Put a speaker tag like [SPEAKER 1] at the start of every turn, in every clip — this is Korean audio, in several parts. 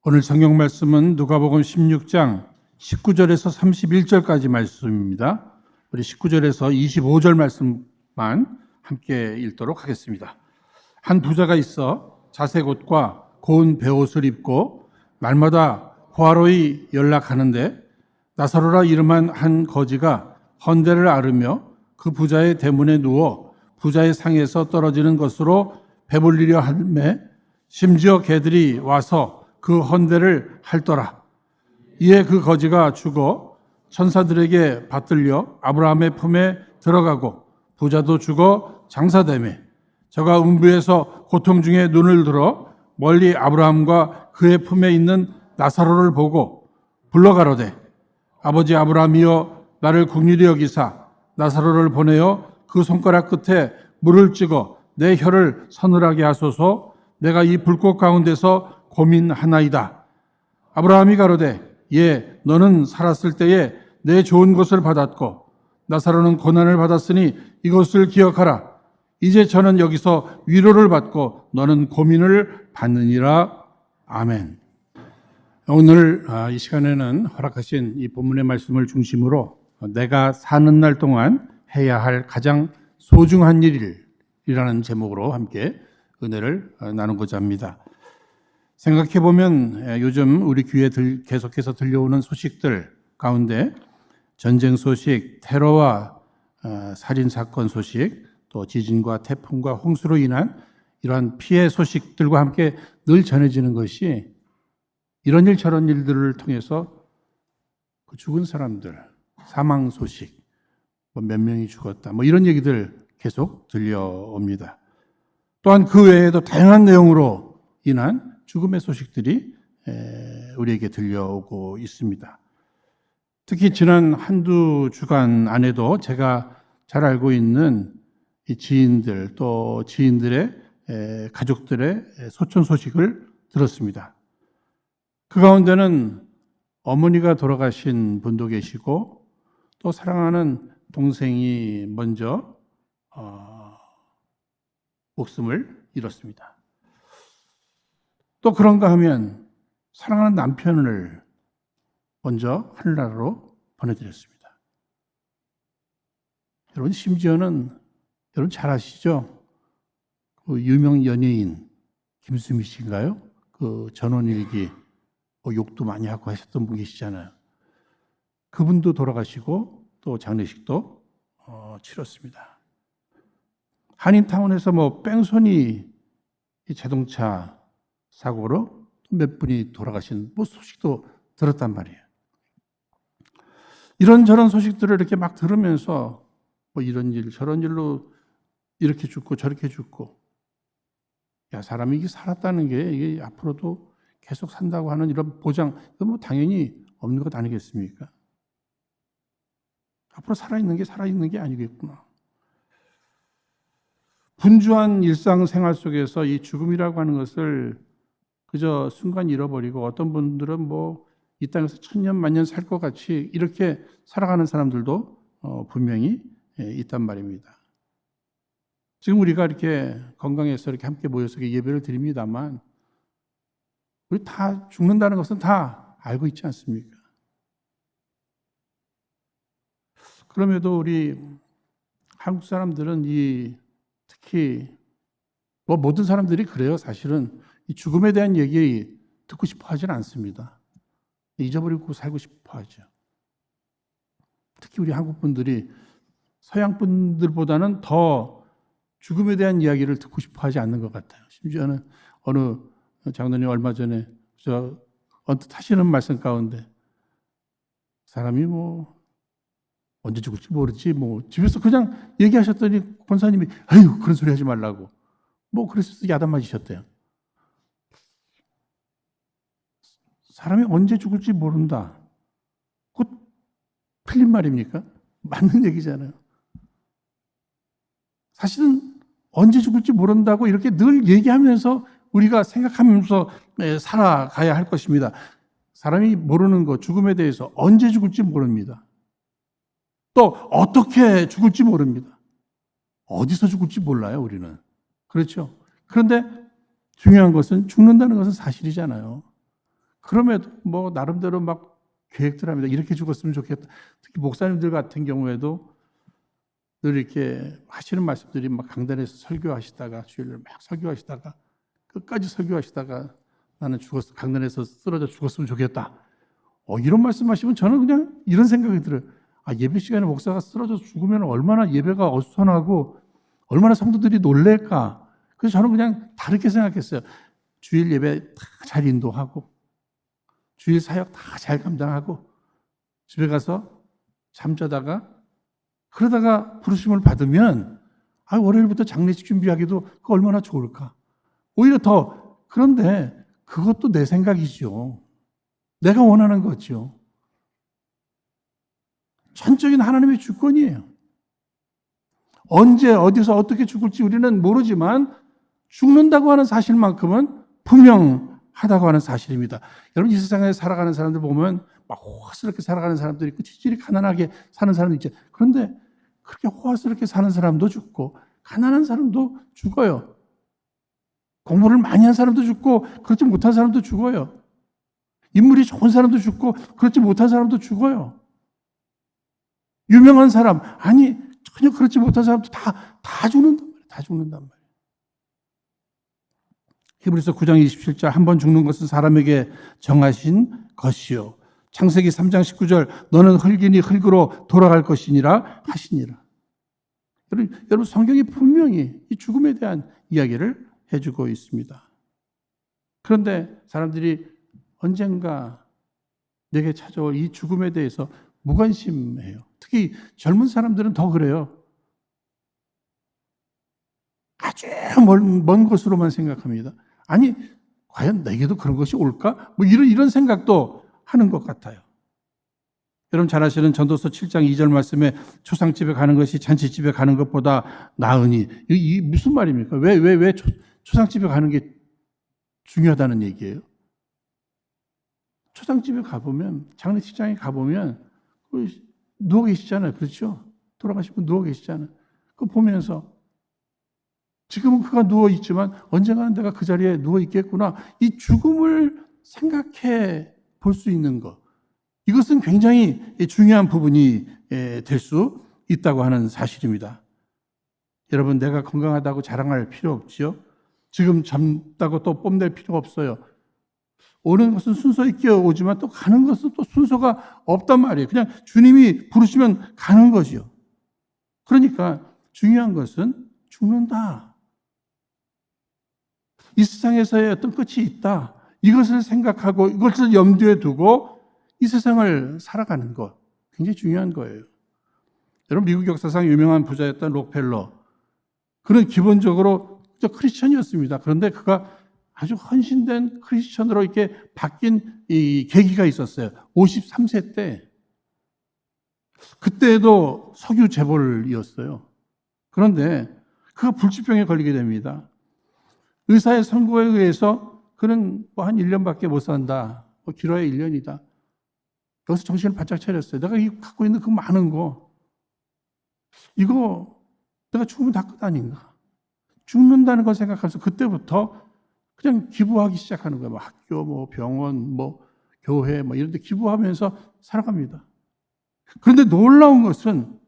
[SPEAKER 1] 오늘 성경 말씀은 누가복음 16장 19절에서 31절까지 말씀입니다. 우리 19절에서 25절 말씀만 함께 읽도록 하겠습니다. 한 부자가 있어 자색 옷과 고운 베옷을 입고 날마다 호화로이 연락하는데 나사로라 이름한 한 거지가 헌대를 앓으며 그 부자의 대문에 누워 부자의 상에서 떨어지는 것으로 배불리려 하매 심지어 개들이 와서 그 헌대를 핥더라. 이에 그 거지가 죽어 천사들에게 받들려 아브라함의 품에 들어가고 부자도 죽어 장사되매 저가 음부에서 고통 중에 눈을 들어 멀리 아브라함과 그의 품에 있는 나사로를 보고 불러가로되 아버지 아브라함이여 나를 긍휼히 여기사 나사로를 보내어 그 손가락 끝에 물을 찍어 내 혀를 서늘하게 하소서. 내가 이 불꽃 가운데서 고민하나이다. 아브라함이 가로되 예 너는 살았을 때에 내 좋은 것을 받았고 나사로는 고난을 받았으니 이것을 기억하라. 이제 저는 여기서 위로를 받고 너는 고민을 받느니라. 아멘. 오늘 이 시간에는 허락하신 이 본문의 말씀을 중심으로 내가 사는 날 동안 해야 할 가장 소중한 일이라는 제목으로 함께 은혜를 나누고자 합니다. 생각해보면 요즘 우리 귀에 계속해서 들려오는 소식들 가운데 전쟁 소식, 테러와 살인사건 소식, 또 지진과 태풍과 홍수로 인한 이러한 피해 소식들과 함께 늘 전해지는 것이 이런 일 저런 일들을 통해서 그 죽은 사람들, 사망 소식, 몇 명이 죽었다, 이런 얘기들 계속 들려옵니다. 또한 그 외에도 다양한 내용으로 인한 죽음의 소식들이 우리에게 들려오고 있습니다. 특히 지난 한두 주간 안에도 제가 잘 알고 있는 이 지인들 또 지인들의 가족들의 소천 소식을 들었습니다. 그 가운데는 어머니가 돌아가신 분도 계시고 또 사랑하는 동생이 먼저 목숨을 잃었습니다. 또 그런가 하면 사랑하는 남편을 먼저 하늘나라로 보내드렸습니다. 여러분 심지어는 여러분 잘 아시죠? 그 유명 연예인 김수미 씨인가요? 그 전원일기 욕도 많이 하고 하셨던 분 계시잖아요. 그분도 돌아가시고 또 장례식도 치렀습니다. 한인타운에서 뺑소니 자동차 사고로 몇 분이 돌아가신 소식도 들었단 말이에요. 이런저런 소식들을 이렇게 막 들으면서 이런 일 저런 일로 이렇게 죽고 저렇게 죽고 사람이 이게 살았다는 게 이게 앞으로도 계속 산다고 하는 이런 보장 이건 당연히 없는 것 아니겠습니까? 앞으로 살아있는 게 아니겠구나. 분주한 일상생활 속에서 이 죽음이라고 하는 것을 그저 순간 잃어버리고 어떤 분들은 이 땅에서 천년 만년 살 것 같이 이렇게 살아가는 사람들도 분명히 있단 말입니다. 지금 우리가 이렇게 건강해서 이렇게 함께 모여서 예배를 드립니다만 우리 다 죽는다는 것은 다 알고 있지 않습니까? 그럼에도 우리 한국 사람들은 특히 모든 사람들이 그래요. 사실은 이 죽음에 대한 얘기 듣고 싶어 하진 않습니다. 잊어버리고 살고 싶어 하죠. 특히 우리 한국 분들이 서양 분들보다는 더 죽음에 대한 이야기를 듣고 싶어 하지 않는 것 같아요. 심지어는 어느 장로님 얼마 전에 언뜻 하시는 말씀 가운데 사람이 언제 죽을지 모르지 집에서 그냥 얘기하셨더니 권사님이 아유 그런 소리 하지 말라고 그래서 야단 맞으셨대요. 사람이 언제 죽을지 모른다. 곧 틀린 말입니까? 맞는 얘기잖아요. 사실은 언제 죽을지 모른다고 이렇게 늘 얘기하면서 우리가 생각하면서 살아가야 할 것입니다. 사람이 모르는 것, 죽음에 대해서 언제 죽을지 모릅니다. 또 어떻게 죽을지 모릅니다. 어디서 죽을지 몰라요, 우리는. 그렇죠? 그런데 중요한 것은 죽는다는 것은 사실이잖아요. 그럼에도 뭐 나름대로 막 계획들 합니다. 이렇게 죽었으면 좋겠다. 특히 목사님들 같은 경우에도 늘 이렇게 하시는 말씀들이 막 강단에서 설교하시다가 주일날 막 설교하시다가 끝까지 설교하시다가 나는 강단에서 쓰러져 죽었으면 좋겠다. 이런 말씀하시면 저는 그냥 이런 생각이 들어요. 예배 시간에 목사가 쓰러져 죽으면 얼마나 예배가 어수선하고 얼마나 성도들이 놀랄까. 그래서 저는 그냥 다르게 생각했어요. 주일 예배 다 잘 인도하고 주일 사역 다 잘 감당하고 집에 가서 잠자다가 그러다가 부르심을 받으면 월요일부터 장례식 준비하기도 그거 얼마나 좋을까. 오히려 더 그런데 그것도 내 생각이죠. 내가 원하는 거죠. 전적인 하나님의 주권이에요. 언제 어디서 어떻게 죽을지 우리는 모르지만 죽는다고 하는 사실만큼은 분명하다고 하는 사실입니다. 여러분 이 세상에 살아가는 사람들 보면 막 호화스럽게 살아가는 사람도 있고 지질이 가난하게 사는 사람도 있죠. 그런데 그렇게 호화스럽게 사는 사람도 죽고 가난한 사람도 죽어요. 공부를 많이 한 사람도 죽고 그렇지 못한 사람도 죽어요. 인물이 좋은 사람도 죽고 그렇지 못한 사람도 죽어요. 유명한 사람, 전혀 그렇지 못한 사람도 다 죽는단 말이에요. 다 죽는단 말이에요. 히브리서 9장 27절 한 번 죽는 것은 사람에게 정하신 것이요. 창세기 3장 19절 너는 흙이니 흙으로 돌아갈 것이니라 하시니라. 여러분 성경이 분명히 이 죽음에 대한 이야기를 해주고 있습니다. 그런데 사람들이 언젠가 내게 찾아올 이 죽음에 대해서 무관심해요. 특히 젊은 사람들은 더 그래요. 아주 먼 곳으로만 생각합니다. 과연 내게도 그런 것이 올까? 이런 생각도 하는 것 같아요. 여러분 잘 아시는 전도서 7장 2절 말씀에 초상집에 가는 것이 잔치집에 가는 것보다 나으니 이 무슨 말입니까? 왜 초상집에 가는 게 중요하다는 얘기예요? 초상집에 가보면 장례식장에 가보면 누워 계시잖아요. 그렇죠? 돌아가신 분 누워 계시잖아요. 그거 보면서 지금은 그가 누워 있지만 언젠가는 내가 그 자리에 누워 있겠구나. 이 죽음을 생각해 볼 수 있는 것. 이것은 굉장히 중요한 부분이 될 수 있다고 하는 사실입니다. 여러분 내가 건강하다고 자랑할 필요 없지요. 지금 젊다고 또 뽐낼 필요가 없어요. 오는 것은 순서 있게 오지만 또 가는 것은 또 순서가 없단 말이에요. 그냥 주님이 부르시면 가는 것이요. 그러니까 중요한 것은 죽는다. 이 세상에서의 어떤 끝이 있다. 이것을 생각하고 이것을 염두에 두고 이 세상을 살아가는 것. 굉장히 중요한 거예요. 여러분 미국 역사상 유명한 부자였던 록펠러. 그는 기본적으로 크리스천이었습니다. 그런데 그가 아주 헌신된 크리스천으로 이렇게 바뀐 이 계기가 있었어요. 53세 때. 그때도 석유 재벌이었어요. 그런데 그가 불치병에 걸리게 됩니다. 의사의 선고에 의해서 그는 한 1년밖에 못 산다. 길어야 1년이다. 여기서 정신을 바짝 차렸어요. 내가 갖고 있는 그 많은 거, 이거 내가 죽으면 다 끝 아닌가. 죽는다는 걸 생각하면서 그때부터 그냥 기부하기 시작하는 거예요. 학교, 병원, 교회, 이런 데 기부하면서 살아갑니다. 그런데 놀라운 것은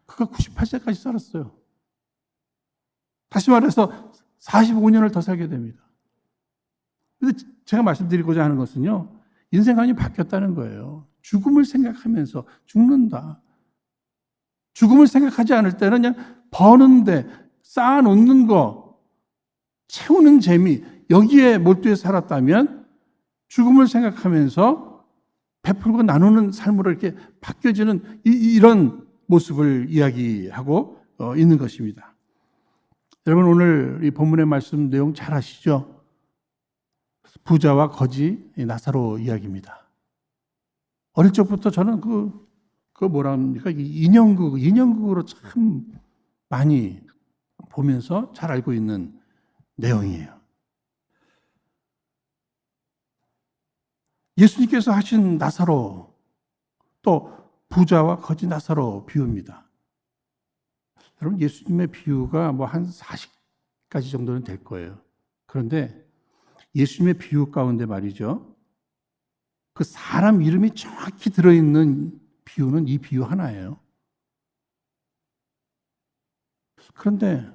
[SPEAKER 1] 그가 98세까지 살았어요. 다시 말해서 45년을 더 살게 됩니다. 그런데 제가 말씀드리고자 하는 것은요, 인생관이 바뀌었다는 거예요. 죽음을 생각하면서 죽는다. 죽음을 생각하지 않을 때는 그냥 버는데 쌓아놓는 거, 채우는 재미, 여기에 몰두해 살았다면 죽음을 생각하면서 베풀고 나누는 삶으로 이렇게 바뀌어지는 이런 모습을 이야기하고 있는 것입니다. 여러분 오늘 이 본문의 말씀 내용 잘 아시죠? 부자와 거지 나사로 이야기입니다. 어릴 적부터 저는 그 뭐라 합니까? 인형극으로 참 많이 보면서 잘 알고 있는 내용이에요. 예수님께서 하신 나사로, 또 부자와 거지 나사로 비유입니다. 여러분 예수님의 비유가 한 40가지 정도는 될 거예요. 그런데 예수님의 비유 가운데 말이죠, 그 사람 이름이 정확히 들어있는 비유는 이 비유 하나예요. 그런데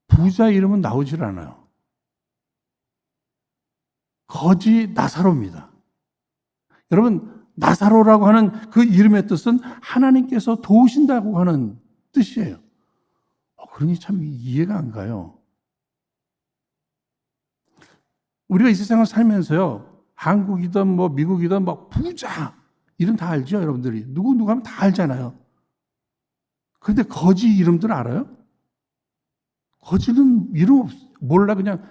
[SPEAKER 1] 부자 이름은 나오질 않아요. 거지 나사로입니다. 여러분, 나사로라고 하는 그 이름의 뜻은 하나님께서 도우신다고 하는 뜻이에요. 그러니 참 이해가 안 가요. 우리가 이 세상을 살면서요, 한국이든 뭐 미국이든 막 부자 이름 다 알죠, 여러분들이. 누구 하면 다 알잖아요. 그런데 거지 이름들 알아요? 거지는 이름 몰라. 그냥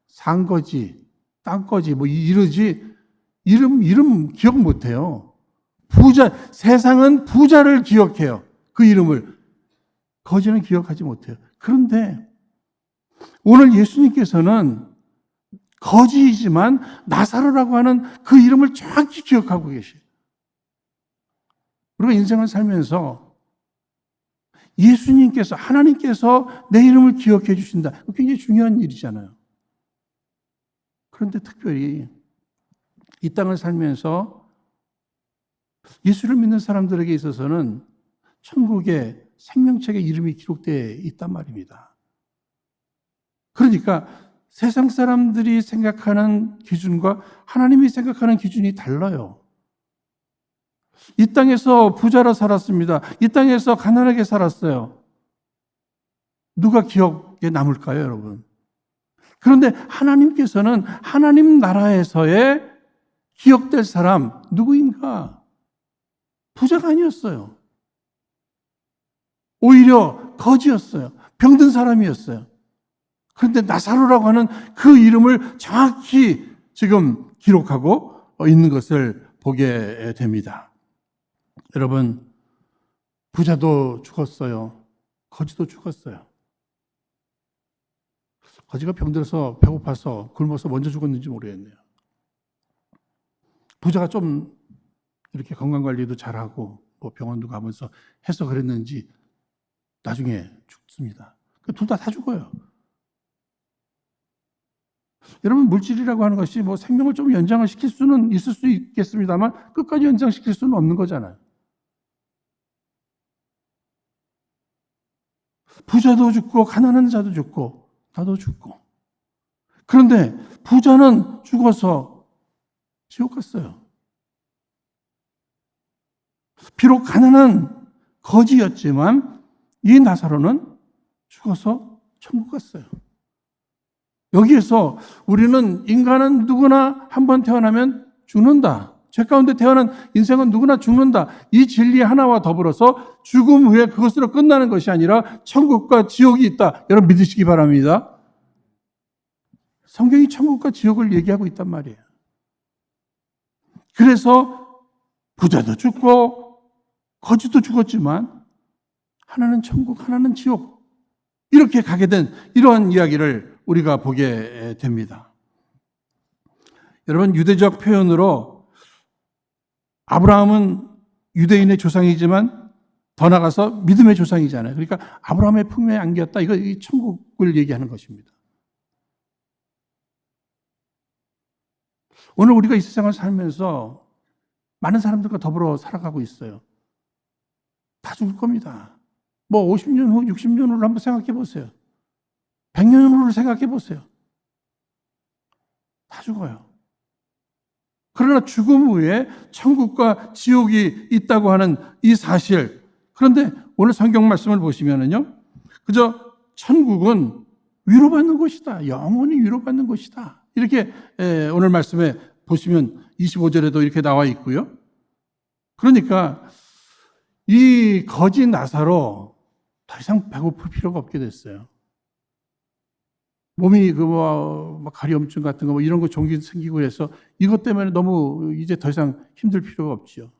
[SPEAKER 1] 산거지, 땅거지 뭐 이러지. 이름 기억 못해요. 부자, 세상은 부자를 기억해요. 그 이름을. 거지는 기억하지 못해요. 그런데 오늘 예수님께서는 거지이지만 나사로라고 하는 그 이름을 정확히 기억하고 계셔요. 우리가 인생을 살면서 예수님께서, 하나님께서 내 이름을 기억해 주신다. 굉장히 중요한 일이잖아요. 그런데 특별히 이 땅을 살면서 예수를 믿는 사람들에게 있어서는 천국의 생명책에 이름이 기록되어 있단 말입니다. 그러니까 세상 사람들이 생각하는 기준과 하나님이 생각하는 기준이 달라요. 이 땅에서 부자로 살았습니다. 이 땅에서 가난하게 살았어요. 누가 기억에 남을까요, 여러분? 그런데 하나님께서는 하나님 나라에서의 기억될 사람 누구인가? 부자가 아니었어요. 오히려 거지였어요. 병든 사람이었어요. 그런데 나사로라고 하는 그 이름을 정확히 지금 기록하고 있는 것을 보게 됩니다. 여러분, 부자도 죽었어요. 거지도 죽었어요. 거지가 병들어서 배고파서 굶어서 먼저 죽었는지 모르겠네요. 부자가 좀 이렇게 건강관리도 잘하고 뭐 병원도 가면서 해서 그랬는지 나중에 죽습니다. 둘 다 죽어요. 여러분, 물질이라고 하는 것이 뭐 생명을 좀 연장을 시킬 수는 있을 수 있겠습니다만 끝까지 연장시킬 수는 없는 거잖아요. 부자도 죽고 가난한 자도 죽고 나도 죽고. 그런데 부자는 죽어서 지옥 갔어요. 비록 가난한 거지였지만 이 나사로는 죽어서 천국 갔어요. 여기에서 우리는 인간은 누구나 한번 태어나면 죽는다. 죄 가운데 태어난 인생은 누구나 죽는다. 이 진리 하나와 더불어서 죽음 후에 그것으로 끝나는 것이 아니라 천국과 지옥이 있다. 여러분 믿으시기 바랍니다. 성경이 천국과 지옥을 얘기하고 있단 말이에요. 그래서 부자도 죽고 거지도 죽었지만 하나는 천국, 하나는 지옥 이렇게 가게 된 이러한 이야기를 우리가 보게 됩니다. 여러분, 유대적 표현으로 아브라함은 유대인의 조상이지만 더 나아가서 믿음의 조상이잖아요. 그러니까 아브라함의 품에 안겼다. 이거 이 천국을 얘기하는 것입니다. 오늘 우리가 이 세상을 살면서 많은 사람들과 더불어 살아가고 있어요. 다 죽을 겁니다. 뭐 50년 후, 60년 후를 한번 생각해 보세요. 100년 후를 생각해 보세요. 다 죽어요. 그러나 죽음 후에 천국과 지옥이 있다고 하는 이 사실. 그런데 오늘 성경 말씀을 보시면은요, 그저 천국은 위로받는 곳이다. 영원히 위로받는 곳이다. 이렇게 오늘 말씀에 보시면 25절에도 이렇게 나와 있고요. 그러니까 이 거지 나사로 더 이상 배고플 필요가 없게 됐어요. 몸이 가려움증 같은 거 이런 거 종기 생기고 해서 이것 때문에 너무 이제 더 이상 힘들 필요가 없지요.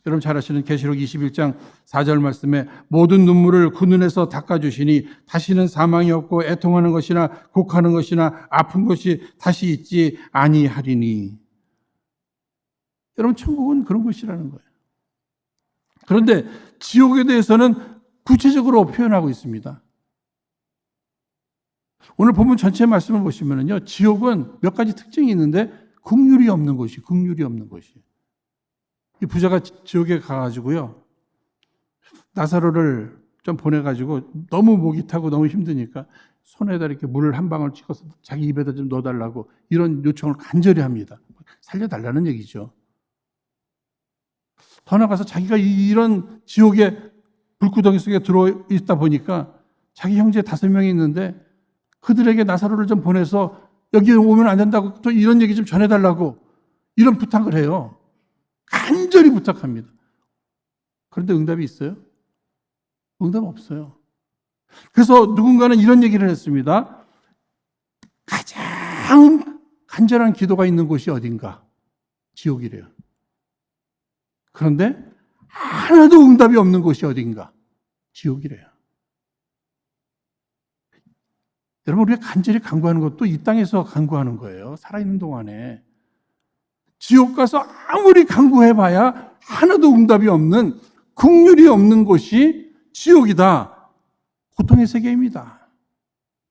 [SPEAKER 1] 여러분 잘 아시는 계시록 21장 4절 말씀에 모든 눈물을 그 눈에서 닦아주시니 다시는 사망이 없고 애통하는 것이나 곡하는 것이나 아픈 것이 다시 있지 아니하리니. 여러분 천국은 그런 것이라는 거예요. 그런데 지옥에 대해서는 구체적으로 표현하고 있습니다. 오늘 본문 전체 말씀을 보시면요, 지옥은 몇 가지 특징이 있는데 긍휼이 없는 곳이, 긍휼이 없는 곳이. 이 부자가 지옥에 가가지고요, 나사로를 좀 보내가지고 너무 목이 타고 너무 힘드니까 손에다 이렇게 물을 한 방울 찍어서 자기 입에다 좀 넣어달라고 이런 요청을 간절히 합니다. 살려달라는 얘기죠. 더 나가서 자기가 이런 지옥의 불구덩이 속에 들어있다 보니까 자기 형제 5명이 있는데 그들에게 나사로를 좀 보내서 여기 오면 안 된다고 또 이런 얘기 좀 전해달라고 이런 부탁을 해요. 간절히 부탁합니다. 그런데 응답이 있어요? 응답 없어요. 그래서 누군가는 이런 얘기를 했습니다. 가장 간절한 기도가 있는 곳이 어딘가? 지옥이래요. 그런데 하나도 응답이 없는 곳이 어딘가? 지옥이래요. 여러분, 우리가 간절히 간구하는 것도 이 땅에서 간구하는 거예요. 살아있는 동안에. 지옥 가서 아무리 간구해봐야 하나도 응답이 없는, 긍휼이 없는 곳이 지옥이다. 고통의 세계입니다.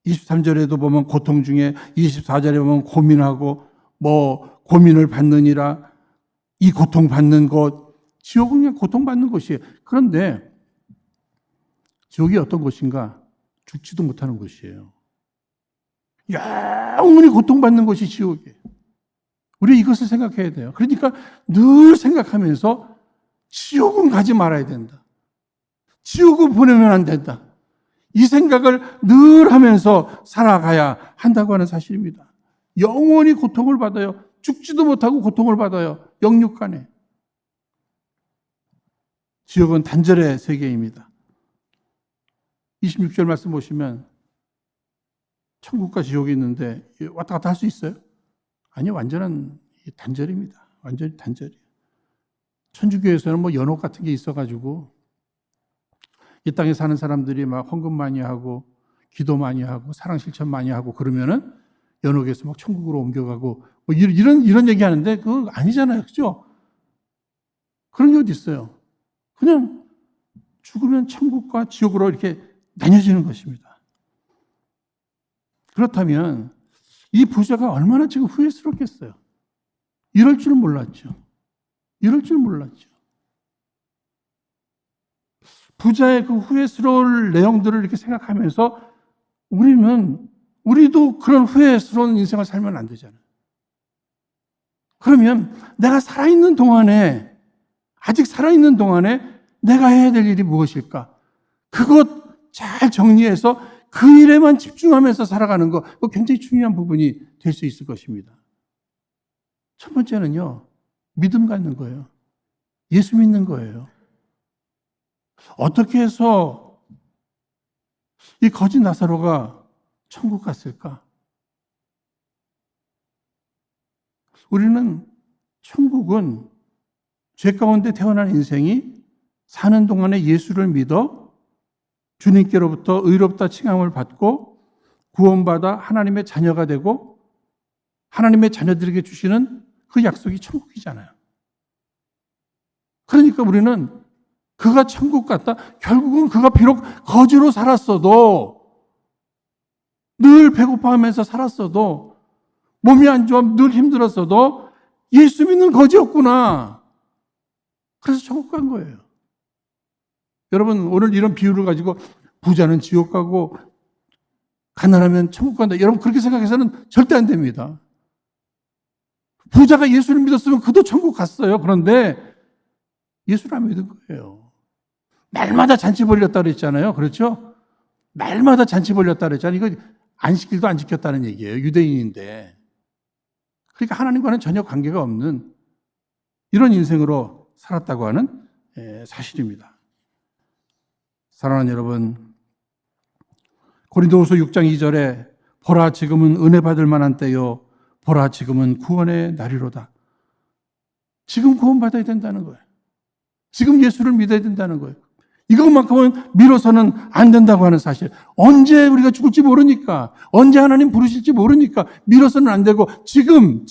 [SPEAKER 1] 23절에도 보면 고통 중에 24절에 보면 고민하고 고민을 받느니라. 이 고통받는 곳, 지옥은 그냥 고통받는 곳이에요. 그런데 지옥이 어떤 곳인가? 죽지도 못하는 곳이에요. 영원히 고통받는 곳이 지옥이에요. 우리 이것을 생각해야 돼요. 그러니까 늘 생각하면서 지옥은 가지 말아야 된다. 지옥은 보내면 안 된다. 이 생각을 늘 하면서 살아가야 한다고 하는 사실입니다. 영원히 고통을 받아요. 죽지도 못하고 고통을 받아요. 영육간에. 지옥은 단절의 세계입니다. 26절 말씀 보시면 천국과 지옥이 있는데 왔다 갔다 할 수 있어요? 아니요, 완전한 단절입니다. 완전히 단절이에요. 천주교에서는 연옥 같은 게 있어가지고 이 땅에 사는 사람들이 막 헌금 많이 하고 기도 많이 하고 사랑 실천 많이 하고 그러면은 연옥에서 막 천국으로 옮겨가고 이런 얘기 하는데 그거 아니잖아요. 그죠? 그런 게 어디 있어요? 그냥 죽으면 천국과 지옥으로 이렇게 나뉘어지는 것입니다. 그렇다면 이 부자가 얼마나 지금 후회스럽겠어요. 이럴 줄 몰랐죠. 이럴 줄 몰랐죠. 부자의 그 후회스러울 내용들을 이렇게 생각하면서 우리도 그런 후회스러운 인생을 살면 안 되잖아요. 그러면 내가 살아있는 동안에, 아직 살아있는 동안에 내가 해야 될 일이 무엇일까? 그것 잘 정리해서 그 일에만 집중하면서 살아가는 거, 그거 굉장히 중요한 부분이 될 수 있을 것입니다. 첫 번째는요, 믿음 갖는 거예요. 예수 믿는 거예요. 어떻게 해서 이 거지 나사로가 천국 갔을까? 우리는 천국은 죄 가운데 태어난 인생이 사는 동안에 예수를 믿어 주님께로부터 의롭다 칭함을 받고 구원받아 하나님의 자녀가 되고 하나님의 자녀들에게 주시는 그 약속이 천국이잖아요. 그러니까 우리는 그가 천국 갔다, 결국은 그가 비록 거지로 살았어도, 늘 배고파하면서 살았어도, 몸이 안 좋아 늘 힘들었어도 예수 믿는 거지였구나. 그래서 천국 간 거예요. 여러분, 오늘 이런 비유를 가지고 부자는 지옥 가고 가난하면 천국 간다, 여러분 그렇게 생각해서는 절대 안 됩니다. 부자가 예수를 믿었으면 그도 천국 갔어요. 그런데 예수를 안 믿은 거예요. 날마다 잔치 벌렸다 그랬잖아요. 그렇죠? 날마다 잔치 벌렸다 그랬잖아요. 이거 안식일도 안 지켰다는 얘기예요. 유대인인데. 그러니까 하나님과는 전혀 관계가 없는 이런 인생으로 살았다고 하는 사실입니다. 사랑하는 여러분, 고린도후서 6장 2절에 보라 지금은 은혜 받을 만한 때요, 보라 지금은 구원의 날이로다. 지금 구원받아야 된다는 거예요. 지금 예수를 믿어야 된다는 거예요. 이것만큼은 미뤄서는 안 된다고 하는 사실. 언제 우리가 죽을지 모르니까, 언제 하나님 부르실지 모르니까 미뤄서는 안 되고 지금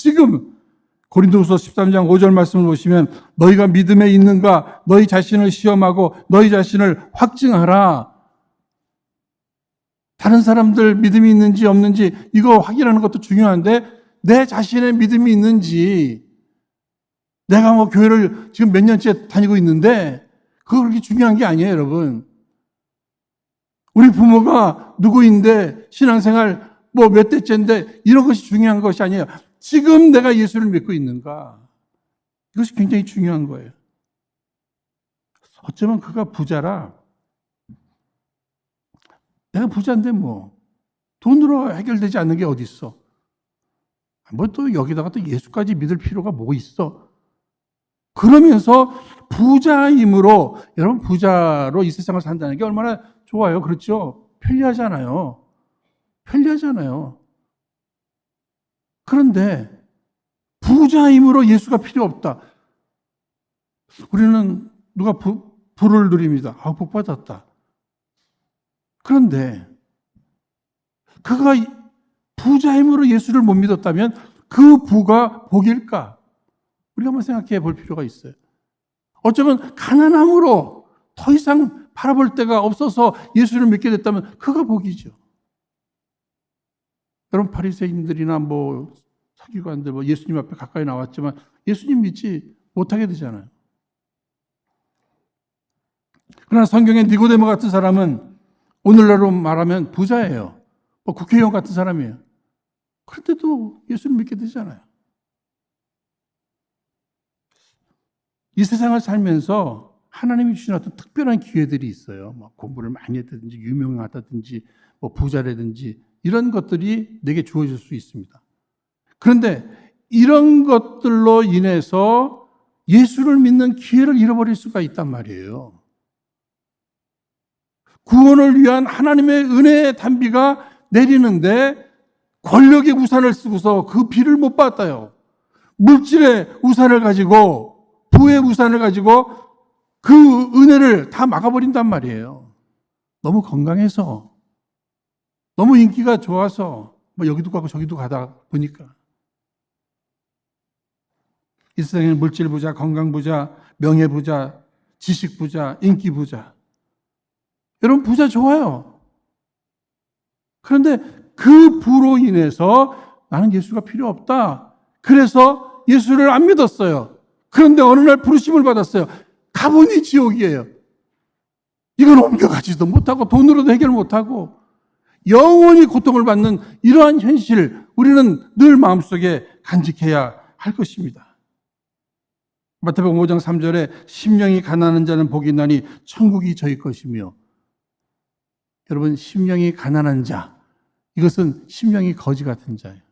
[SPEAKER 1] 고린도후서 13장 5절 말씀을 보시면 너희가 믿음에 있는가 너희 자신을 시험하고 너희 자신을 확증하라. 다른 사람들 믿음이 있는지 없는지 이거 확인하는 것도 중요한데 내 자신의 믿음이 있는지, 내가 뭐 교회를 지금 몇 년째 다니고 있는데 그거 그렇게 중요한 게 아니에요, 여러분. 우리 부모가 누구인데, 신앙생활 뭐 몇 대째인데, 이런 것이 중요한 것이 아니에요. 지금 내가 예수를 믿고 있는가? 이것이 굉장히 중요한 거예요. 어쩌면 그가 부자라, 내가 부자인데 뭐 돈으로 해결되지 않는 게 어디 있어? 뭐 또 여기다가 또 예수까지 믿을 필요가 뭐 있어? 그러면서 부자임으로, 여러분 부자로 이 세상을 산다는 게 얼마나 좋아요. 그렇죠? 편리하잖아요. 편리하잖아요. 그런데 부자임으로 예수가 필요 없다. 우리는 누가 부를 누립니다. 아, 복 받았다. 그런데 그가 부자임으로 예수를 못 믿었다면 그 부가 복일까? 우리가 한번 생각해 볼 필요가 있어요. 어쩌면 가난함으로 더 이상 바라볼 데가 없어서 예수를 믿게 됐다면 그가 복이죠. 여러분 바리새인들이나 뭐 서기관들 뭐 예수님 앞에 가까이 나왔지만 예수님 믿지 못하게 되잖아요. 그러나 성경의 니고데모 같은 사람은 오늘날로 말하면 부자예요. 뭐 국회의원 같은 사람이에요. 그런데도 예수를 믿게 되잖아요. 이 세상을 살면서 하나님이 주신 어떤 특별한 기회들이 있어요. 뭐 공부를 많이 했다든지 유명하다든지 뭐 부자라든지 이런 것들이 내게 주어질 수 있습니다. 그런데 이런 것들로 인해서 예수를 믿는 기회를 잃어버릴 수가 있단 말이에요. 구원을 위한 하나님의 은혜의 단비가 내리는데 권력의 우산을 쓰고서 그 비를 못 받아요. 물질의 우산을 가지고, 부의 우산을 가지고 그 은혜를 다 막아버린단 말이에요. 너무 건강해서, 너무 인기가 좋아서 뭐 여기도 가고 저기도 가다 보니까. 이 세상에는 물질 부자, 건강 부자, 명예 부자, 지식 부자, 인기 부자. 여러분 부자 좋아요. 그런데 그 부로 인해서 나는 예수가 필요 없다. 그래서 예수를 안 믿었어요. 그런데 어느 날 부르심을 받았어요. 가보니 지옥이에요. 이건 옮겨가지도 못하고 돈으로도 해결 못하고 영원히 고통을 받는 이러한 현실, 우리는 늘 마음속에 간직해야 할 것입니다. 마태복음 5장 3절에 심령이 가난한 자는 복이 나니 천국이 저희 것이며, 여러분 심령이 가난한 자, 이것은 심령이 거지 같은 자예요.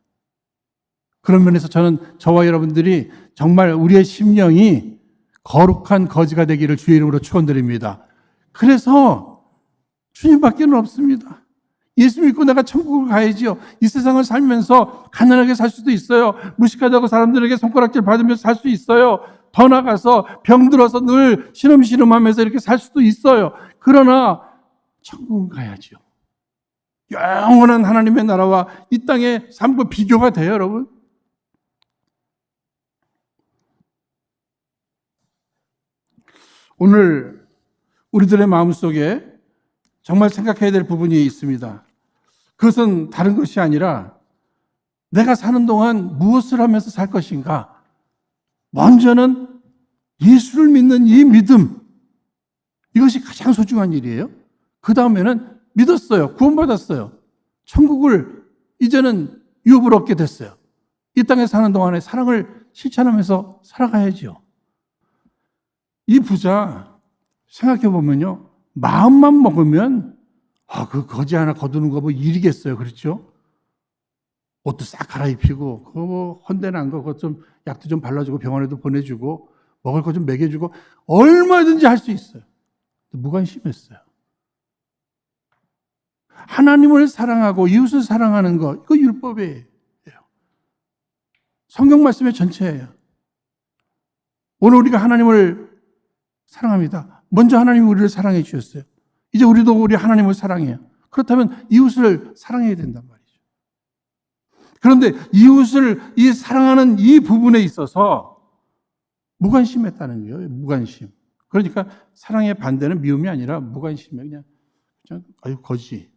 [SPEAKER 1] 그런 면에서 저는 저와 여러분들이 정말 우리의 심령이 거룩한 거지가 되기를 주의 이름으로 축원드립니다. 그래서 주님밖에는 없습니다. 예수 믿고 내가 천국을 가야지요. 이 세상을 살면서 가난하게 살 수도 있어요. 무식하다고 사람들에게 손가락질 받으면서 살 수 있어요. 더 나가서 병들어서 늘 신음신음하면서 이렇게 살 수도 있어요. 그러나 천국은 가야죠. 영원한 하나님의 나라와 이 땅의 삶과 비교가 돼요, 여러분. 오늘 우리들의 마음속에 정말 생각해야 될 부분이 있습니다. 그것은 다른 것이 아니라 내가 사는 동안 무엇을 하면서 살 것인가? 먼저는 예수를 믿는 이 믿음, 이것이 가장 소중한 일이에요. 그 다음에는 믿었어요. 구원받았어요. 천국을 이제는 유업을 얻게 됐어요. 이 땅에 사는 동안에 사랑을 실천하면서 살아가야죠. 이 부자 생각해 보면요, 마음만 먹으면 그 거지 하나 거두는 거 뭐 일이겠어요, 그렇죠? 옷도 싹 갈아입히고 그거 뭐 헌데난 거 그거 좀 약도 좀 발라주고 병원에도 보내주고 먹을 거 좀 먹여주고 얼마든지 할 수 있어요. 무관심했어요. 하나님을 사랑하고 이웃을 사랑하는 거, 이거 율법이에요. 성경 말씀의 전체예요. 오늘 우리가 하나님을 사랑합니다. 먼저 하나님이 우리를 사랑해 주셨어요. 이제 우리도 우리 하나님을 사랑해요. 그렇다면 이웃을 사랑해야 된단 말이죠. 그런데 이웃을 이 사랑하는 이 부분에 있어서 무관심했다는 거예요. 무관심. 그러니까 사랑의 반대는 미움이 아니라 무관심이에요. 그냥 아유 거지.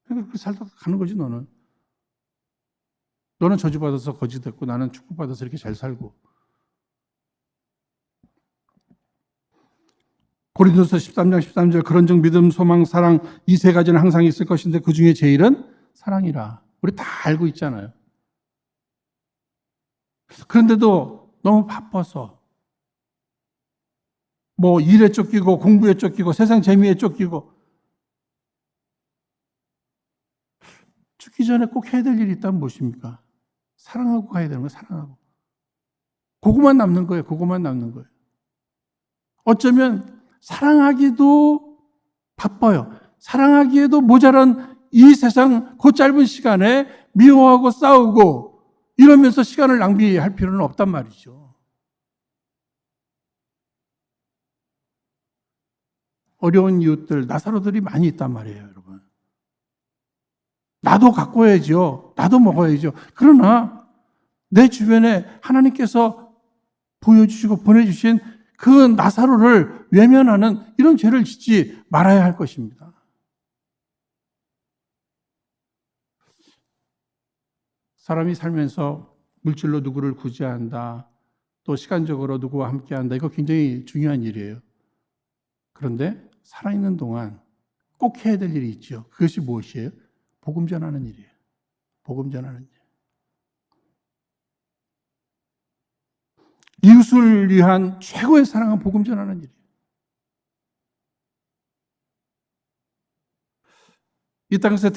[SPEAKER 1] 그렇게 살다 가는 거지 너는. 너는 저주받아서 거지 됐고 나는 축복받아서 이렇게 잘 살고. 고린도서 13장 13절 그런즉 믿음, 소망, 사랑 이 세 가지는 항상 있을 것인데 그 중에 제일은 사랑이라. 우리 다 알고 있잖아요. 그런데도 너무 바빠서 뭐 일에 쫓기고 공부에 쫓기고 세상 재미에 쫓기고 죽기 전에 꼭 해야 될 일이 있다면 무엇입니까? 사랑하고 가야 되는 거예요. 사랑하고. 그거만 남는 거예요. 그거만 남는 거예요. 어쩌면 사랑하기도 바빠요. 사랑하기에도 모자란 이 세상 그 짧은 시간에 미워하고 싸우고 이러면서 시간을 낭비할 필요는 없단 말이죠. 어려운 이웃들, 나사로들이 많이 있단 말이에요, 여러분. 나도 갖고 와야죠. 나도 먹어야죠. 그러나 내 주변에 하나님께서 보여주시고 보내주신 그 나사로를 외면하는 이런 죄를 짓지 말아야 할 것입니다. 사람이 살면서 물질로 누구를 구제한다, 또 시간적으로 누구와 함께한다, 이거 굉장히 중요한 일이에요. 그런데 살아있는 동안 꼭 해야 될 일이 있죠. 그것이 무엇이에요? 복음 전하는 일이에요. 복음 전하는 일. 이웃을 위한 최고의 사랑은 복음 전하는 일이에요. 이 땅에서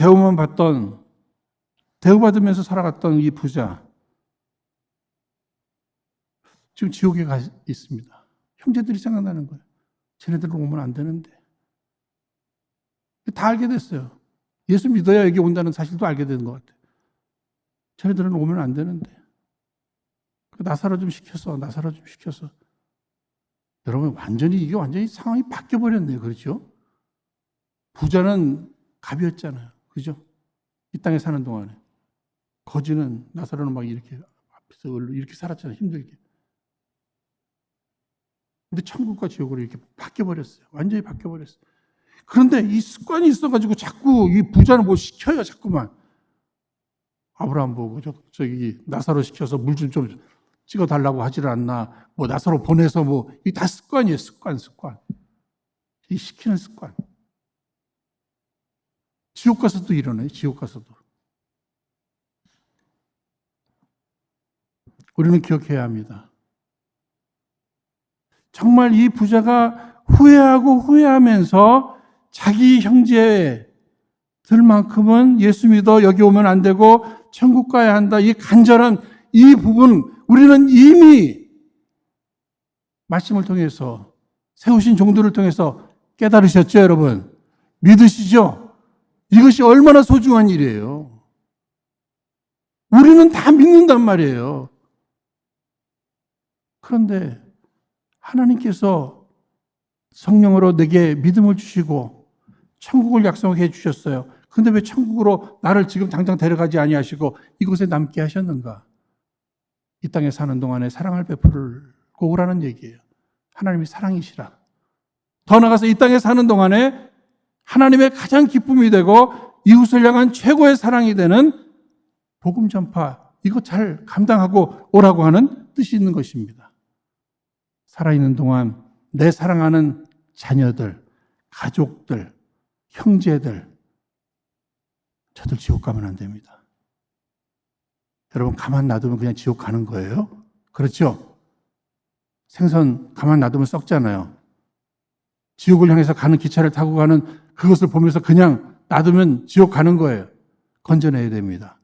[SPEAKER 1] 대우받으면서 살아갔던 이 부자, 지금 지옥에 가 있습니다. 형제들이 생각나는 거예요. 쟤네들은 오면 안 되는데. 다 알게 됐어요. 예수 믿어야 여기 온다는 사실도 알게 되는 것 같아요. 쟤네들은 오면 안 되는데. 나사로 좀 시켜서. 여러분, 이게 완전히 상황이 바뀌어버렸네요. 그렇죠? 부자는 갑이었잖아요. 그죠? 이 땅에 사는 동안에. 거지는, 나사로는 막 이렇게 앞에서 이렇게 살았잖아요. 힘들게. 근데 천국과 지옥으로 이렇게 바뀌어버렸어요. 완전히 바뀌어버렸어요. 그런데 이 습관이 있어가지고 자꾸 이 부자는 뭐 시켜요. 자꾸만. 아브라함 보고 저기 나사로 시켜서 물 좀 찍어달라고 하지를 않나. 뭐 나사로 보내서 뭐 이 다 습관이에요. 습관. 이 시키는 습관. 지옥 가서도 이러네. 지옥 가서도. 우리는 기억해야 합니다. 정말 이 부자가 후회하면서 자기 형제들만큼은 예수 믿어 여기 오면 안 되고 천국 가야 한다. 이 간절한 이 부분 우리는 이미 말씀을 통해서 세우신 종들을 통해서 깨달으셨죠, 여러분? 믿으시죠? 이것이 얼마나 소중한 일이에요. 우리는 다 믿는단 말이에요. 그런데 하나님께서 성령으로 내게 믿음을 주시고 천국을 약속해 주셨어요. 그런데 왜 천국으로 나를 지금 당장 데려가지 아니하시고 이곳에 남게 하셨는가? 이 땅에 사는 동안에 사랑을 베풀고 오라는 얘기예요. 하나님이 사랑이시라. 더 나아가서 이 땅에 사는 동안에 하나님의 가장 기쁨이 되고 이웃을 향한 최고의 사랑이 되는 복음 전파, 이거 잘 감당하고 오라고 하는 뜻이 있는 것입니다. 살아있는 동안 내 사랑하는 자녀들, 가족들, 형제들, 저들 지옥 가면 안 됩니다. 여러분, 가만 놔두면 그냥 지옥 가는 거예요? 그렇죠? 생선 가만 놔두면 썩잖아요. 지옥을 향해서 가는 기차를 타고 가는 그것을 보면서 그냥 놔두면 지옥 가는 거예요. 건져내야 됩니다.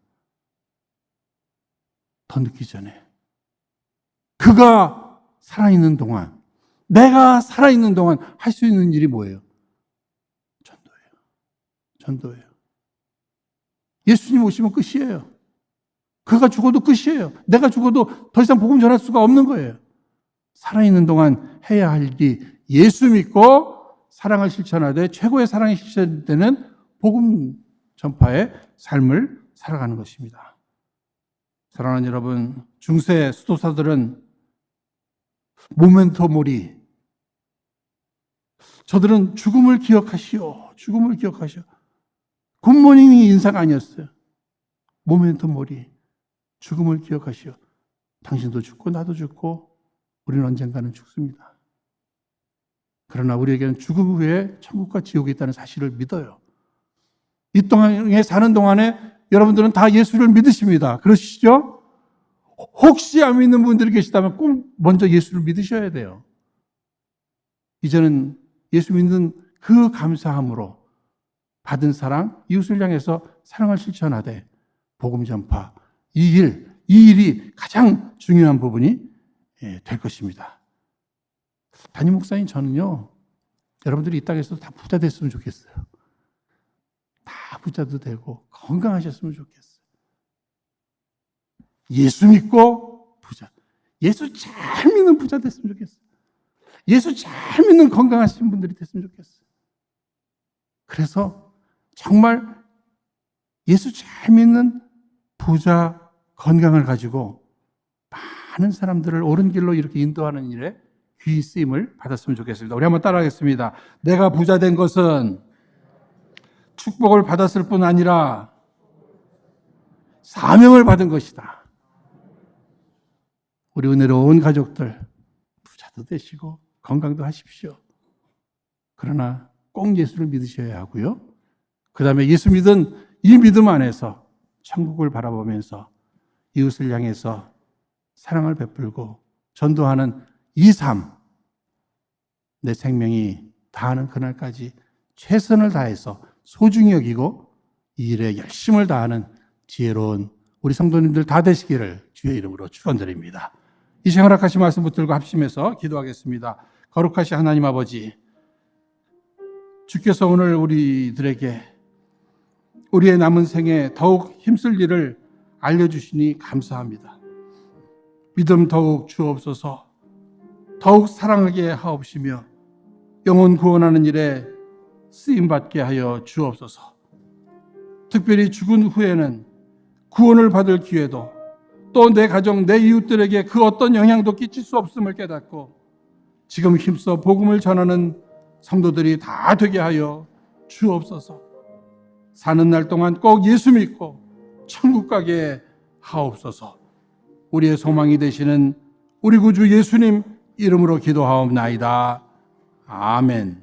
[SPEAKER 1] 더 늦기 전에. 그가 살아있는 동안, 내가 살아있는 동안 할 수 있는 일이 뭐예요? 전도예요. 예수님 오시면 끝이에요. 그가 죽어도 끝이에요. 내가 죽어도 더 이상 복음 전할 수가 없는 거예요. 살아있는 동안 해야 할 일이 예수 믿고 사랑을 실천하되 최고의 사랑이 실천되는 복음 전파의 삶을 살아가는 것입니다. 사랑하는 여러분, 중세 수도사들은 모멘토 모리, 저들은 죽음을 기억하시오. 굿모닝이 인사가 아니었어요. 모멘토 모리. 죽음을 기억하시오. 당신도 죽고 나도 죽고 우리는 언젠가는 죽습니다. 그러나 우리에게는 죽음 후에 천국과 지옥이 있다는 사실을 믿어요. 이 땅에 사는 동안에 여러분들은 다 예수를 믿으십니다. 그러시죠? 혹시 안 믿는 분들이 계시다면 꼭 먼저 예수를 믿으셔야 돼요. 이제는 예수 믿는 그 감사함으로 받은 사랑, 이웃을 향해서 사랑을 실천하되 복음 전파, 이 일이 가장 중요한 부분이 될 것입니다. 담임 목사님, 저는요, 여러분들이 이 땅에서 다 부자 됐으면 좋겠어요. 다 부자도 되고 건강하셨으면 좋겠어요. 예수 믿고 부자. 예수 잘 믿는 부자 됐으면 좋겠어요. 예수 잘 믿는 건강하신 분들이 됐으면 좋겠어요. 그래서 정말 예수 잘 믿는 부자 건강을 가지고 많은 사람들을 옳은 길로 이렇게 인도하는 일에 귀히 쓰임을 받았으면 좋겠습니다. 우리 한번 따라하겠습니다. 내가 부자 된 것은 축복을 받았을 뿐 아니라 사명을 받은 것이다. 우리 은혜로운 가족들 부자도 되시고 건강도 하십시오. 그러나 꼭 예수를 믿으셔야 하고요. 그 다음에 예수 믿은 이 믿음 안에서 천국을 바라보면서 이웃을 향해서 사랑을 베풀고 전도하는 이 삶, 내 생명이 다하는 그날까지 최선을 다해서 소중히 여기고 이 일에 열심을 다하는 지혜로운 우리 성도님들 다 되시기를 주의 이름으로 축원드립니다. 이 시간 허락하신 말씀 붙들고 합심해서 기도하겠습니다. 거룩하신 하나님 아버지, 주께서 오늘 우리들에게 우리의 남은 생에 더욱 힘쓸 일을 알려주시니 감사합니다. 믿음 더욱 주옵소서. 더욱 사랑하게 하옵시며 영혼 구원하는 일에 쓰임받게 하여 주옵소서. 특별히 죽은 후에는 구원을 받을 기회도 또 내 가정, 내 이웃들에게 그 어떤 영향도 끼칠 수 없음을 깨닫고 지금 힘써 복음을 전하는 성도들이 다 되게 하여 주옵소서. 사는 날 동안 꼭 예수 믿고 천국 가게 하옵소서. 우리의 소망이 되시는 우리 구주 예수님 이름으로 기도하옵나이다. 아멘.